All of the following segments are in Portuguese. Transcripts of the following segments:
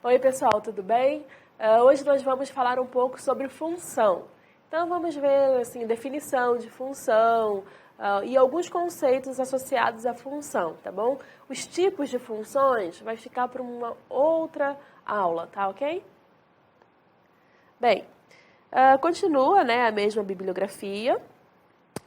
Oi, pessoal, tudo bem? Hoje nós vamos falar um pouco sobre função. Então, vamos ver assim, definição de função e alguns conceitos associados à função, tá bom? Os tipos de funções vai ficar para uma outra aula, tá ok? Bem, continua, né, a mesma bibliografia.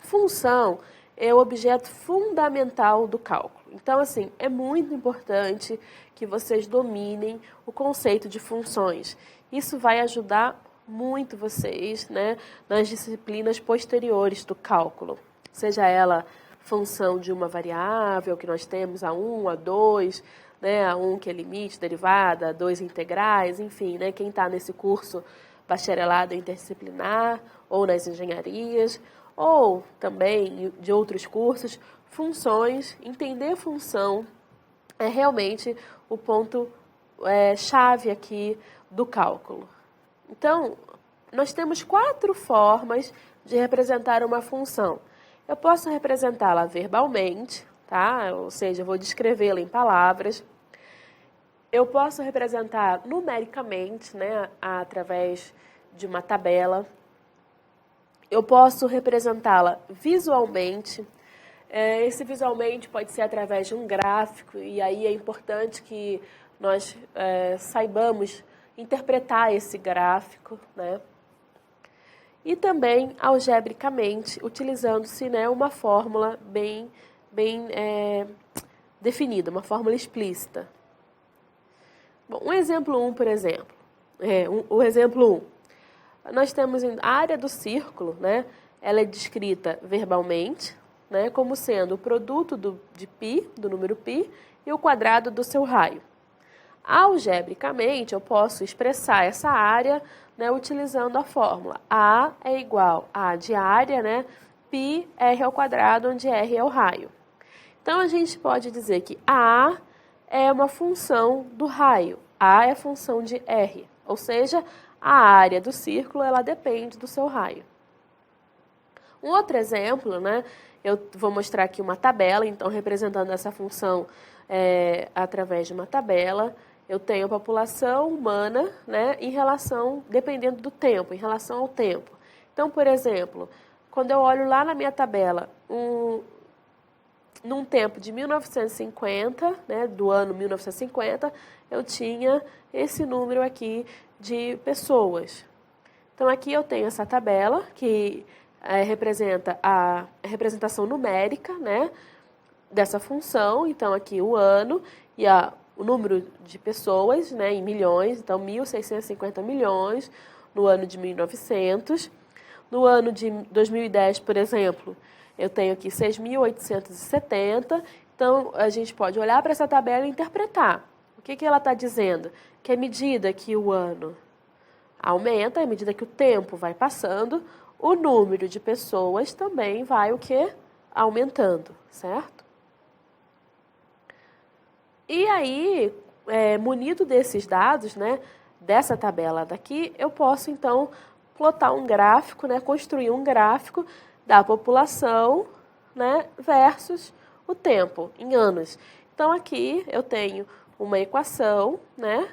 Função é o objeto fundamental do cálculo. Então, assim, é muito importante que vocês dominem o conceito de funções. Isso vai ajudar muito vocês, né, nas disciplinas posteriores do cálculo. Seja ela função de uma variável, que nós temos A1, A2, né, A1 que é limite, derivada, A2 integrais, enfim, né, quem está nesse curso bacharelado interdisciplinar ou nas engenharias, ou também de outros cursos, funções, entender função é realmente o ponto chave aqui do cálculo. Então, nós temos 4 formas de representar uma função. Eu posso representá-la verbalmente, tá? Ou seja, eu vou descrevê-la em palavras. Eu posso representar numericamente, né, através de uma tabela. Eu posso representá-la visualmente. Esse visualmente pode ser através de um gráfico, e aí é importante que nós saibamos interpretar esse gráfico, né? E também algebricamente, utilizando-se, né, uma fórmula bem definida, uma fórmula explícita. Bom, um exemplo 1, por exemplo. O exemplo 1. Nós temos a área do círculo, né? Ela é descrita verbalmente, né, como sendo o produto de π, do número π, e o quadrado do seu raio. Algebricamente, eu posso expressar essa área, né, utilizando a fórmula A é igual a A de área, né, π r ao quadrado, onde r é o raio. Então, a gente pode dizer que A é uma função do raio, A é função de r, ou seja, a área do círculo ela depende do seu raio. Um outro exemplo, né, eu vou mostrar aqui uma tabela, então representando essa função através de uma tabela, eu tenho a população humana, né, em relação, dependendo do tempo, em relação ao tempo. Então, por exemplo, quando eu olho lá na minha tabela, num tempo de 1950, né, do ano 1950, eu tinha esse número aqui de pessoas. Então, aqui eu tenho essa tabela que representa a representação numérica, né, dessa função. Então, aqui o ano e o número de pessoas, né, em milhões. Então, 1.650 milhões no ano de 1900. No ano de 2010, por exemplo, eu tenho aqui 6.870. Então, a gente pode olhar para essa tabela e interpretar. O que ela está dizendo? Que à medida que o ano aumenta, à medida que o tempo vai passando, o número de pessoas também vai o quê? Aumentando, certo? E aí, munido desses dados, né, dessa tabela daqui, eu posso, então, plotar um gráfico, né, construir um gráfico da população, né, versus o tempo, em anos. Então, aqui eu tenho uma equação, né,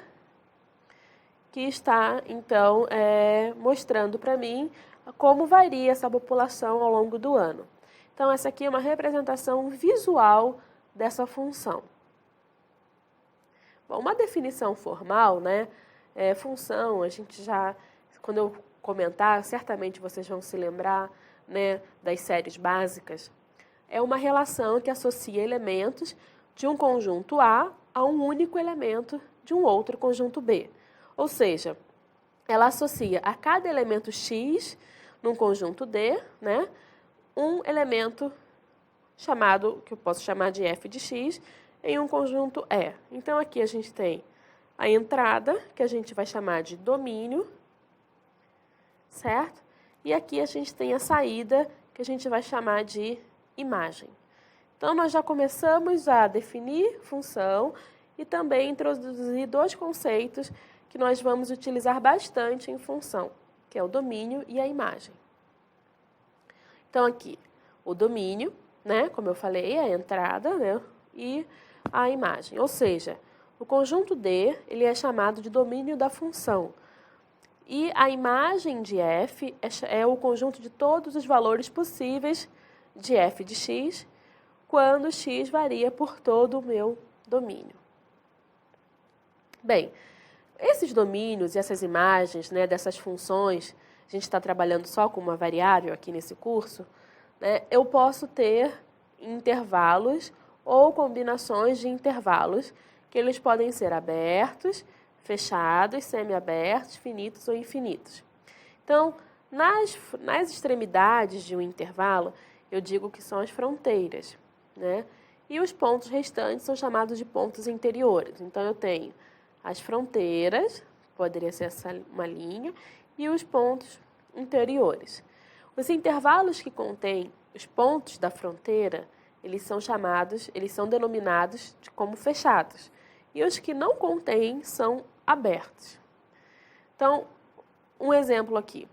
que está, então, mostrando para mim como varia essa população ao longo do ano. Então, essa aqui é uma representação visual dessa função. Bom, uma definição formal, né, função, a gente já, quando eu comentar, certamente vocês vão se lembrar, né, das séries básicas, é uma relação que associa elementos de um conjunto A a um único elemento de um outro conjunto B. Ou seja, ela associa a cada elemento X num conjunto D, né, um elemento chamado, que eu posso chamar de f de x, em um conjunto E. Então, aqui a gente tem a entrada, que a gente vai chamar de domínio, certo? E aqui a gente tem a saída, que a gente vai chamar de imagem. Então, nós já começamos a definir função e também introduzir 2 conceitos que nós vamos utilizar bastante em função, que é o domínio e a imagem. Então, aqui, o domínio, né, como eu falei, a entrada, né, e a imagem. Ou seja, O conjunto D, ele é chamado de domínio da função. E a imagem de f é o conjunto de todos os valores possíveis de f de x, quando x varia por todo o meu domínio. Bem, esses domínios e essas imagens, né, dessas funções, a gente está trabalhando só com uma variável aqui nesse curso, né, eu posso ter intervalos ou combinações de intervalos, que eles podem ser abertos, fechados, semiabertos, finitos ou infinitos. Então, nas extremidades de um intervalo, eu digo que são as fronteiras, né? E os pontos restantes são chamados de pontos interiores. Então, eu tenho as fronteiras, poderia ser uma linha, e os pontos interiores. Os intervalos que contêm os pontos da fronteira, eles são denominados como fechados. E os que não contêm são abertos. Então, um exemplo aqui.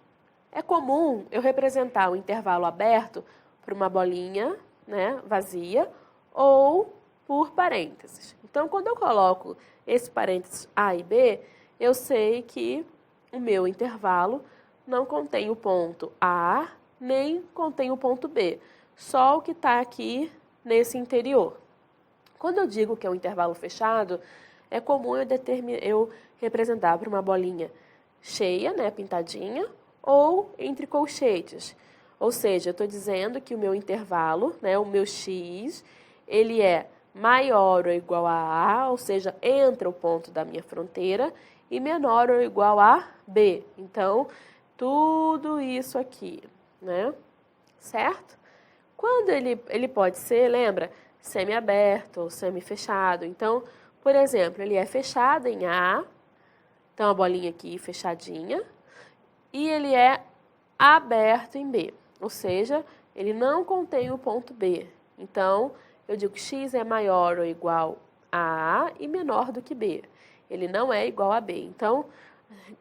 É comum eu representar o intervalo aberto por uma bolinha, né, vazia, ou por parênteses. Então, quando eu coloco esse parênteses A e B, eu sei que o meu intervalo não contém o ponto A, nem contém o ponto B. Só o que está aqui nesse interior. Quando eu digo que é um intervalo fechado, é comum eu representar por uma bolinha cheia, né, pintadinha, ou entre colchetes. Ou seja, eu estou dizendo que o meu intervalo, né, o meu x, ele é maior ou igual a A, ou seja, entre o ponto da minha fronteira, e menor ou igual a B. Então, tudo isso aqui, né? Certo? Quando ele pode ser, lembra, semi-aberto ou semi-fechado. Então, por exemplo, ele é fechado em A, então a bolinha aqui fechadinha, e ele é aberto em B, ou seja, ele não contém o ponto B. Então, eu digo que x é maior ou igual a A e menor do que B. Ele não é igual a B. Então,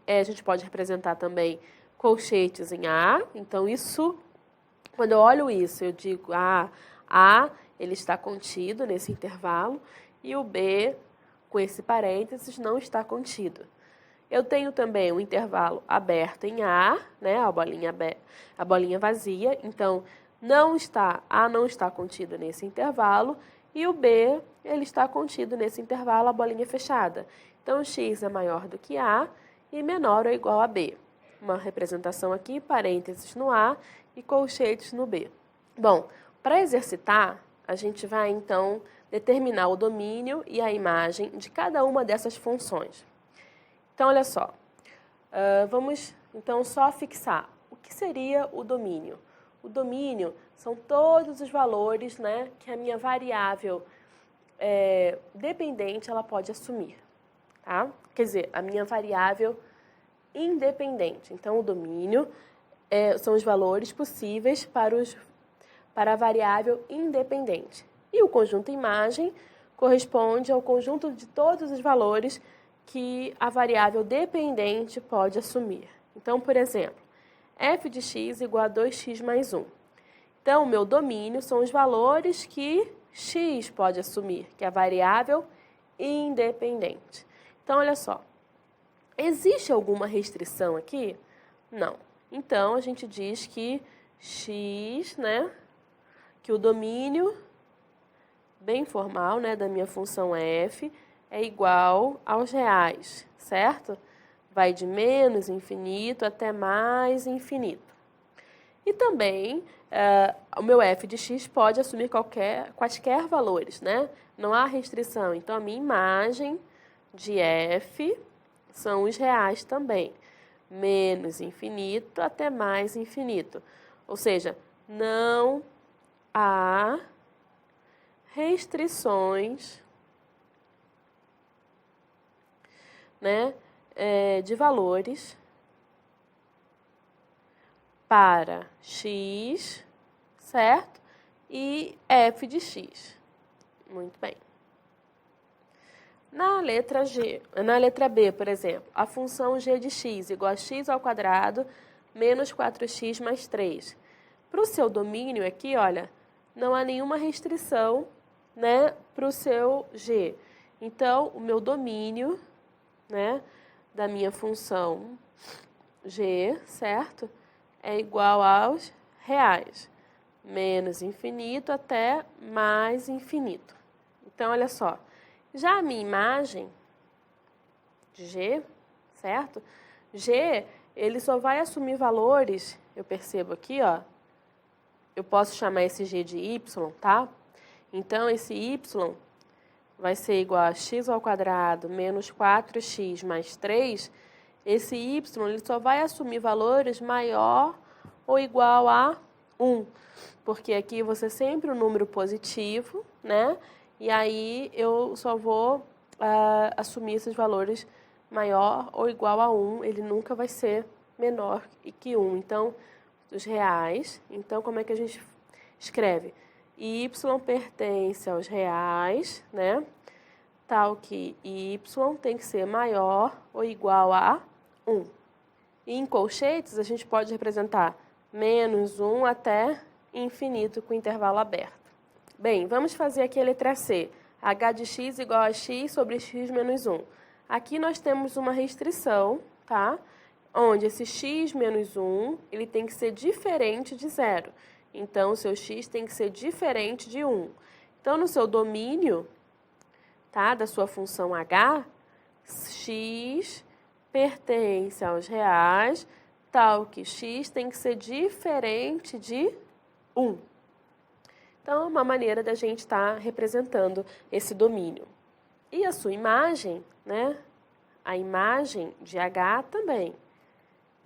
a gente pode representar também colchetes em A. Então, isso, quando eu olho isso, eu digo A ele está contido nesse intervalo e o B, com esse parênteses, não está contido. Eu tenho também um intervalo aberto em A, né, a bolinha vazia, então A não está contido nesse intervalo, e o B, ele está contido nesse intervalo, a bolinha fechada. Então, x é maior do que A e menor ou igual a B. Uma representação aqui, parênteses no A e colchetes no B. Bom, para exercitar, a gente vai, então, determinar o domínio e a imagem de cada uma dessas funções. Então, olha só, vamos então só fixar o que seria o domínio. O domínio são todos os valores, né, que a minha variável dependente ela pode assumir. Tá? Quer dizer, a minha variável independente. Então, o domínio são os valores possíveis para a variável independente. E o conjunto imagem corresponde ao conjunto de todos os valores que a variável dependente pode assumir. Então, por exemplo, f de x igual a 2x mais 1. Então, o meu domínio são os valores que x pode assumir, que é a variável independente. Então, olha só, existe alguma restrição aqui? Não. Então, a gente diz que x, né, que o domínio bem formal, né, da minha função f é igual aos reais, certo? Vai de menos infinito até mais infinito. E também, o meu f de x pode assumir quaisquer valores, né? Não há restrição. Então, a minha imagem de f são os reais também. Menos infinito até mais infinito. Ou seja, não há restrições, né, de valores para x, certo? E f de x. Muito bem. Na letra B, por exemplo, a função g de x igual a x ao quadrado menos 4x mais 3. Para o seu domínio aqui, olha, não há nenhuma restrição, né, para o seu g. Então, o meu domínio, né, da minha função g, certo? É igual aos reais, menos infinito até mais infinito. Então, olha só, já a minha imagem de g, certo? G, ele só vai assumir valores, eu percebo aqui, ó, eu posso chamar esse g de y, tá? Então, esse y vai ser igual a x ao quadrado menos 4x mais 3. Esse y ele só vai assumir valores maior ou igual a 1. Porque aqui você sempre um número positivo, né? E aí eu só vou assumir esses valores maior ou igual a 1. Ele nunca vai ser menor que 1. Então, os reais. Então, como é que a gente escreve? Y pertence aos reais, né? Tal que y tem que ser maior ou igual a 1. E em colchetes, a gente pode representar menos 1 até infinito com intervalo aberto. Bem, vamos fazer aqui a letra C. H de x igual a x sobre x menos 1. Aqui nós temos uma restrição, tá? Onde esse x menos 1, ele tem que ser diferente de 0. Então, o seu x tem que ser diferente de 1. Então, no seu domínio, tá, da sua função h, x pertence aos reais, tal que x tem que ser diferente de 1. Então, é uma maneira da gente estar representando esse domínio. E a sua imagem, né? A imagem de h também.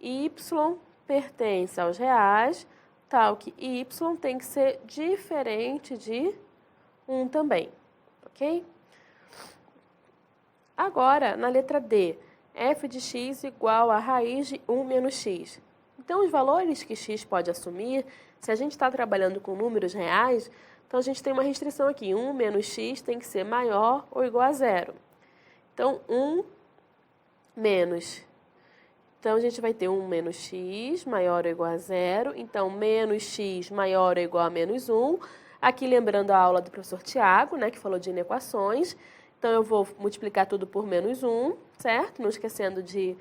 Y pertence aos reais, tal que y tem que ser diferente de 1 também, ok? Agora, na letra D, f de x igual a raiz de 1 menos x. Então, os valores que x pode assumir, se a gente está trabalhando com números reais, então a gente tem uma restrição aqui, 1 menos x tem que ser maior ou igual a 0. Então, 1 menos... Então, a gente vai ter 1 menos x maior ou igual a 0. Então, menos x maior ou igual a menos 1. Aqui, lembrando a aula do professor Tiago, né, que falou de inequações. Então, eu vou multiplicar tudo por menos 1, certo? Não esquecendo de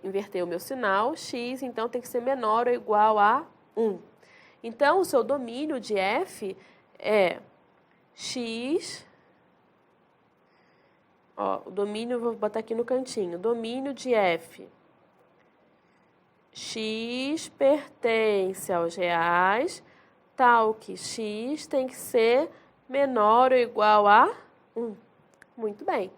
inverter o meu sinal. X, então, tem que ser menor ou igual a 1. Então, o seu domínio de f é x... Ó, o domínio, vou botar aqui no cantinho. Domínio de f... x pertence aos reais, tal que x tem que ser menor ou igual a 1. Muito bem.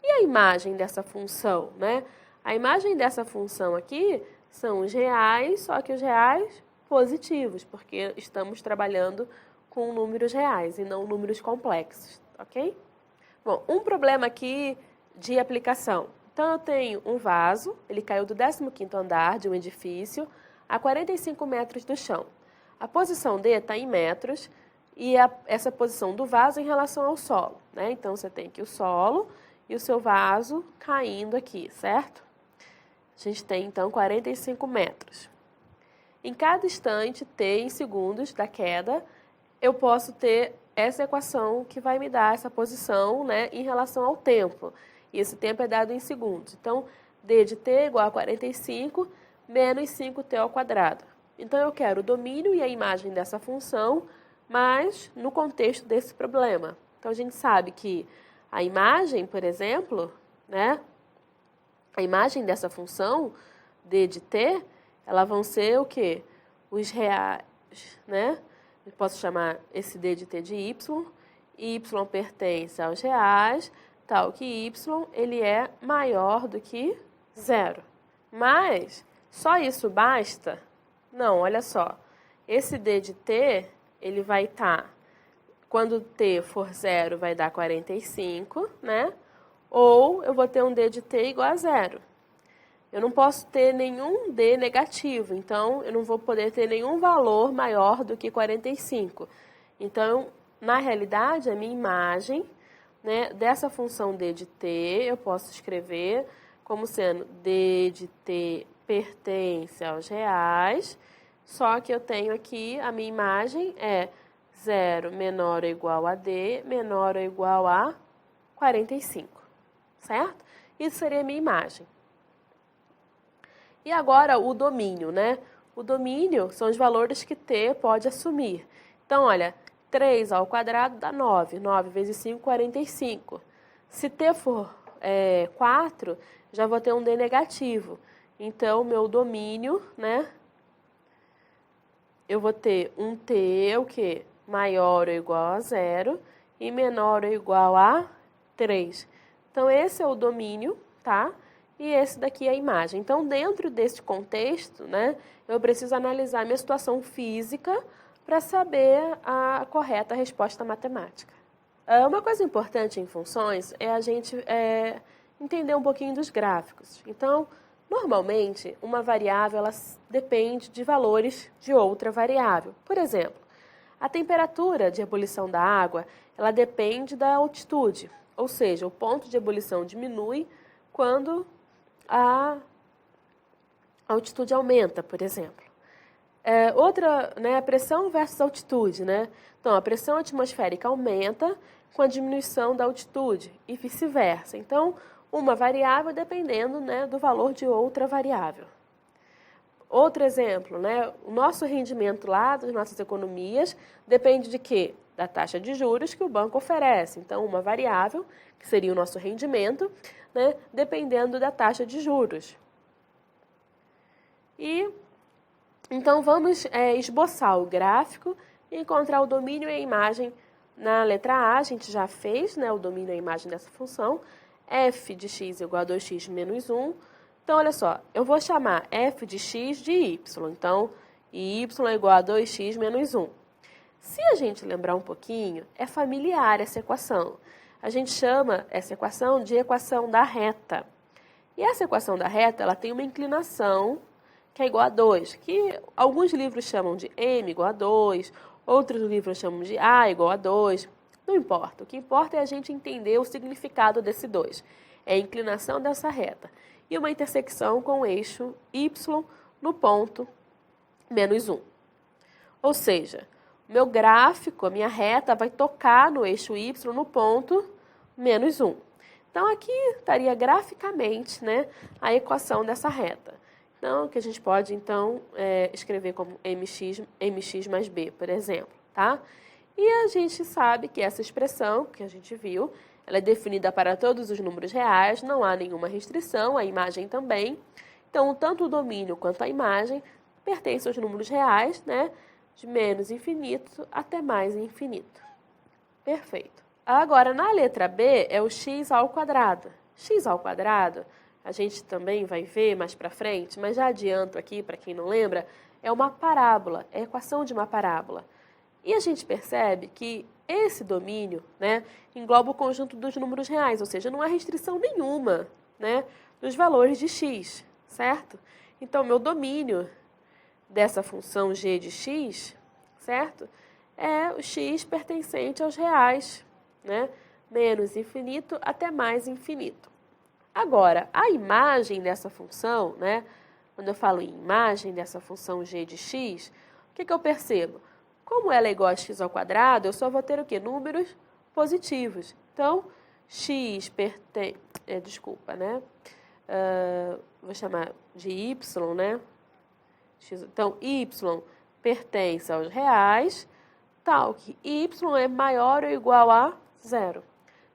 E a imagem dessa função, né? A imagem dessa função aqui são os reais, só que os reais positivos, porque estamos trabalhando com números reais e não números complexos, ok? Bom, um problema aqui de aplicação. Então, eu tenho um vaso, ele caiu do 15º andar de um edifício a 45 metros do chão. A posição D está em metros e essa posição do vaso em relação ao solo, né? Então, você tem aqui o solo e o seu vaso caindo aqui, certo? A gente tem, então, 45 metros. Em cada instante, t em segundos da queda, eu posso ter essa equação que vai me dar essa posição, né, em relação ao tempo. E esse tempo é dado em segundos. Então, d de t é igual a 45 menos 5t ao quadrado. Então, eu quero o domínio e a imagem dessa função, mas no contexto desse problema. Então, a gente sabe que a imagem, por exemplo, né, a imagem dessa função, d de t, elas vão ser o quê? Os reais, né? Eu posso chamar esse d de t de y. Y pertence aos reais, tal que y ele é maior do que 0. Mas só isso basta? Não, olha só. Esse d de t, ele vai estar, quando t for 0, vai dar 45, né? Ou eu vou ter um d de t igual a 0. Eu não posso ter nenhum d negativo, então eu não vou poder ter nenhum valor maior do que 45. Então, na realidade, a minha imagem, né, dessa função d de t, eu posso escrever como sendo d de t pertence aos reais, só que eu tenho aqui, a minha imagem é 0 menor ou igual a d, menor ou igual a 45, certo? Isso seria a minha imagem. E agora o domínio, né? O domínio são os valores que t pode assumir. Então, olha, 3 ao quadrado dá 9. 9 vezes 5, 45. Se t for 4, já vou ter um d negativo. Então, meu domínio, né? Eu vou ter um t, o quê? Maior ou igual a 0 e menor ou igual a 3. Então, esse é o domínio, tá? E esse daqui é a imagem. Então, dentro desse contexto, né, eu preciso analisar a minha situação física para saber a correta resposta matemática. Uma coisa importante em funções é a gente entender um pouquinho dos gráficos. Então, normalmente, uma variável ela depende de valores de outra variável. Por exemplo, a temperatura de ebulição da água ela depende da altitude, ou seja, o ponto de ebulição diminui quando a altitude aumenta, por exemplo. Outra, né, a pressão versus altitude, né? Então, a pressão atmosférica aumenta com a diminuição da altitude e vice-versa. Então, uma variável dependendo, né, do valor de outra variável. Outro exemplo, né, o nosso rendimento lá das nossas economias depende de quê? Da taxa de juros que o banco oferece. Então, uma variável, que seria o nosso rendimento, né, dependendo da taxa de juros. E, então, vamos esboçar o gráfico e encontrar o domínio e a imagem. Na letra A, a gente já fez, né, o domínio e a imagem dessa função. F de x igual a 2x menos 1. Então, olha só, eu vou chamar f de x de y. Então, y é igual a 2x menos 1. Se a gente lembrar um pouquinho, é familiar essa equação. A gente chama essa equação de equação da reta. E essa equação da reta, ela tem uma inclinação que é igual a 2, que alguns livros chamam de m igual a 2, outros livros chamam de a igual a 2. Não importa, o que importa é a gente entender o significado desse 2. É a inclinação dessa reta. E uma intersecção com o eixo y no ponto menos 1. Ou seja, meu gráfico, a minha reta, vai tocar no eixo y no ponto menos 1. Então, aqui estaria graficamente, né, a equação dessa reta. Então, que a gente pode, então, escrever como mx mais b, por exemplo, tá? E a gente sabe que essa expressão, que a gente viu, ela é definida para todos os números reais, não há nenhuma restrição, a imagem também. Então, tanto o domínio quanto a imagem pertencem aos números reais, né? De menos infinito até mais infinito. Perfeito. Agora, na letra B, é o x ao quadrado. X ao quadrado, a gente também vai ver mais para frente, mas já adianto aqui, para quem não lembra, é uma parábola, é a equação de uma parábola. E a gente percebe que esse domínio, né, engloba o conjunto dos números reais, ou seja, não há restrição nenhuma, né, dos valores de x, certo? Então, meu domínio dessa função g de x, certo? É o x pertencente aos reais, né? Menos infinito até mais infinito. Agora, a imagem dessa função, né? Quando eu falo em imagem dessa função g de x, o que eu percebo? Como ela é igual a x ao quadrado, eu só vou ter o quê? Números positivos. Então, x pertence... desculpa, né? Vou chamar de y, né? Então, y pertence aos reais, tal que y é maior ou igual a 0.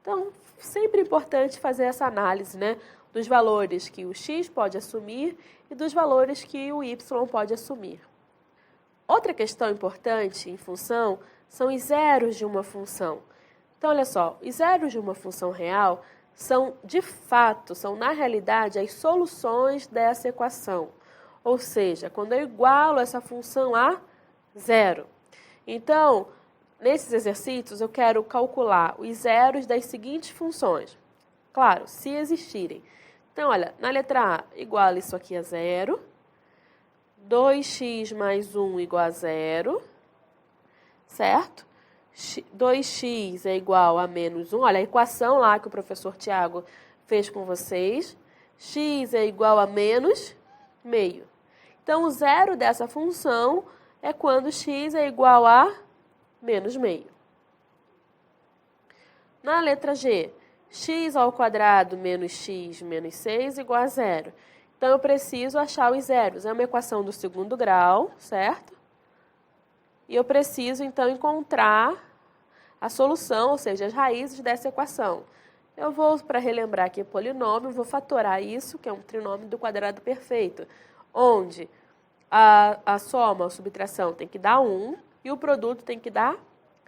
Então, sempre importante fazer essa análise, né, dos valores que o x pode assumir e dos valores que o y pode assumir. Outra questão importante em função são os zeros de uma função. Então, olha só, os zeros de uma função real são, de fato, são na realidade as soluções dessa equação. Ou seja, quando eu igualo essa função a zero. Então, nesses exercícios, eu quero calcular os zeros das seguintes funções. Claro, se existirem. Então, olha, na letra A, iguala isso aqui a zero. 2x mais 1 igual a zero. Certo? 2x é igual a menos 1. Olha, a equação lá que o professor Tiago fez com vocês. X é igual a menos meio. Então, o zero dessa função é quando x é igual a menos meio. Na letra G, x ao quadrado menos x menos 6 igual a zero. Então, eu preciso achar os zeros. É uma equação do segundo grau, certo? E eu preciso, então, encontrar a solução, ou seja, as raízes dessa equação. Eu vou, para relembrar aqui, polinômio, vou fatorar isso, que é um trinômio do quadrado perfeito, onde a soma, a subtração, tem que dar 1 e o produto tem que dar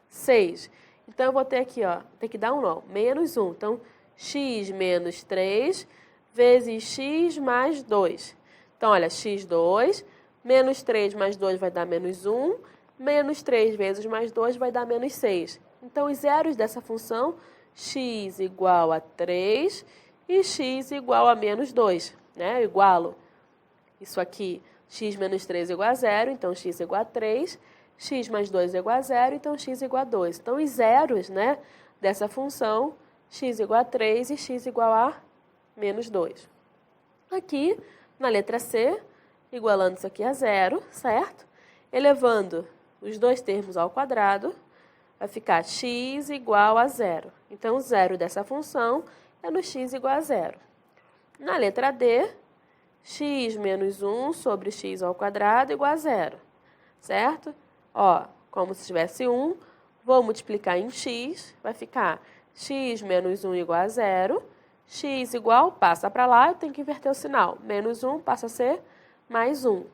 6. Então, eu vou ter aqui, ó, tem que dar 1 não, menos 1. Então, x menos 3 vezes x mais 2. Então, olha, x2, menos 3 mais 2 vai dar menos 1, menos 3 vezes mais 2 vai dar menos 6. Então, os zeros dessa função, x igual a 3 e x igual a menos 2, né? Eu igualo isso aqui, x menos 3 igual a 0, então x igual a 3, x mais 2 igual a 0, então x igual a 2. Então, os zeros, né, dessa função, x igual a 3 e x igual a menos 2. Aqui, na letra C, igualando isso aqui a 0, certo? Elevando os dois termos ao quadrado, vai ficar x igual a 0. Então, o zero dessa função é no x igual a 0. Na letra D, x menos 1 sobre x ao quadrado igual a 0, certo? Ó, como se tivesse 1, vou multiplicar em x, vai ficar x menos 1 igual a 0, x igual, passa para lá, eu tenho que inverter o sinal, menos 1 passa a ser mais 1.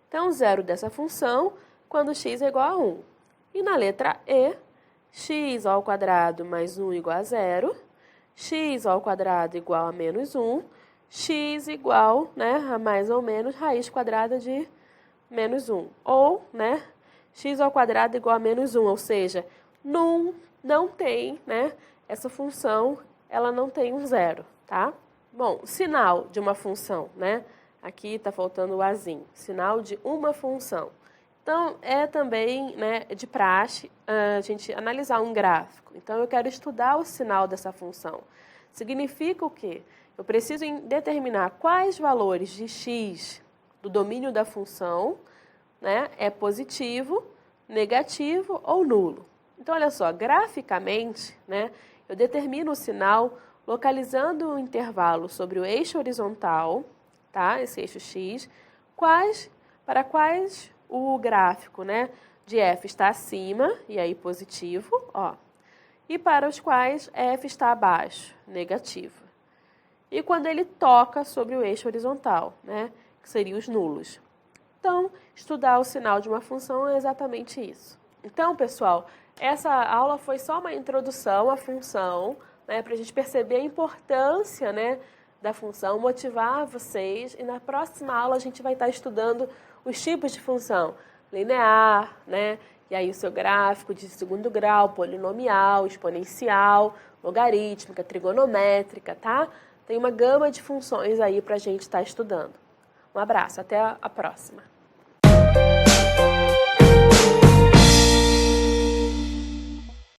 Então, o zero dessa função, quando x é igual a 1. E na letra E, x ao quadrado mais 1 igual a 0, x ao quadrado igual a menos 1, x igual, né, a mais ou menos raiz quadrada de menos 1. Ou, né, x ao quadrado igual a menos 1, ou seja, não tem, né, essa função, ela não tem um zero, tá? Bom, o sinal de uma função, né, aqui está faltando o azinho, sinal de uma função. Então, é também, né, de praxe a gente analisar um gráfico. Então, eu quero estudar o sinal dessa função. Significa o quê? Eu preciso determinar quais valores de x do domínio da função, né, é positivo, negativo ou nulo. Então, olha só, graficamente, né, eu determino o sinal localizando o intervalo sobre o eixo horizontal, tá, esse eixo x, para quais o gráfico, né, de f está acima, e aí positivo, ó, e para os quais f está abaixo, negativo. E quando ele toca sobre o eixo horizontal, né, que seriam os nulos. Então, estudar o sinal de uma função é exatamente isso. Então, pessoal, essa aula foi só uma introdução à função, né, para a gente perceber a importância, né, da função, motivar vocês. E na próxima aula a gente vai estar estudando os tipos de função linear, né, e aí o seu gráfico de segundo grau, polinomial, exponencial, logarítmica, trigonométrica, tá? Tem uma gama de funções aí para a gente estar estudando. Um abraço, até a próxima.